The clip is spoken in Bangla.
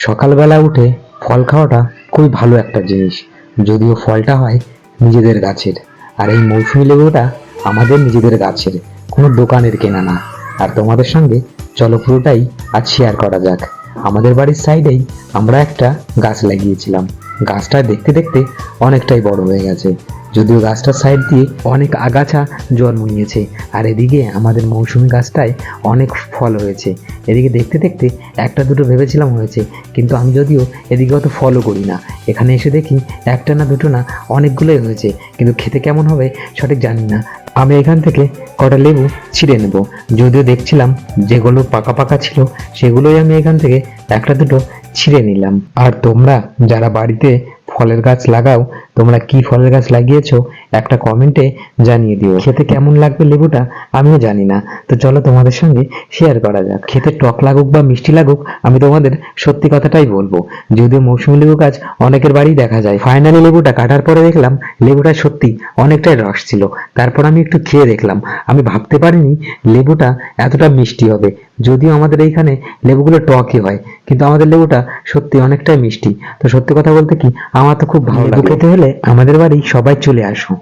সকালবেলা উঠে ফল খাওয়াটা খুবই ভালো একটা জিনিস। যদিও ফলটা হয় নিজেদের গাছের, আর এই মৌসুমী লেবুটা আমাদের নিজেদের গাছের, কোনো দোকানের কেনা না। আর তোমাদের সঙ্গে চলো পুরোটাই আজ শেয়ার করা যাক। আমাদের বাড়ির সাইডেই আমরা একটা গাছ লাগিয়েছিলাম। গাছটা দেখতে দেখতে অনেকটাই বড় হয়ে গেছে, যদিও গাছটার সাইড দিয়ে অনেক আগাছা জন্ম নিয়েছে। আর এদিকে আমাদের মৌসুমী গাছটায় অনেক ফল হয়েছে। এদিকে দেখতে দেখতে একটা দুটো ভেবেছিলাম হয়েছে, কিন্তু আমি যদিও এদিকে অত ফলো করি না, এখানে এসে দেখি একটা না দুটো না অনেকগুলোই হয়েছে, কিন্তু খেতে কেমন হবে সঠিক জানি না। আমি এখান থেকে কটা লেবু ছিঁড়ে নেব। যদিও দেখছিলাম যেগুলো পাকা পাকা ছিল সেগুলোই আমি এখান থেকে একটা দুটো ছিঁড়ে নিলাম। আর তোমরা যারা বাড়িতে ফলের গাছ লাগাও, তোমরা কি ফলের গাছ লাগিয়েছো একটা কমেন্টে জানিয়ে দিও। খেতে কেমন লাগবে লেবুটা আমিও জানি না, তো চলো তোমাদের সঙ্গে শেয়ার করা যাক। খেতে টক লাগুক বা মিষ্টি লাগুক, আমি তোমাদের সত্যি কথাটাই বলবো। যদিও মৌসুমী লেবু গাছ অনেকের বাড়ি দেখা যায়, ফাইনালি লেবুটা কাটার পরে দেখলাম লেবুটা সত্যি অনেকটাই রস ছিল। তারপর আমি একটু খেয়ে দেখলাম, আমি ভাবতে পারিনি লেবুটা এতটা মিষ্টি হবে। যদিও আমাদের এইখানে লেবুগুলো টকই হয়, কিন্তু আমাদের লেবুটা সত্যি অনেকটাই মিষ্টি। তো সত্যি কথা বলতে কি, আমার তো খুব ভালো লাগে। লেবু খেতে হলে আমাদের বাড়ি সবাই চলে আসো।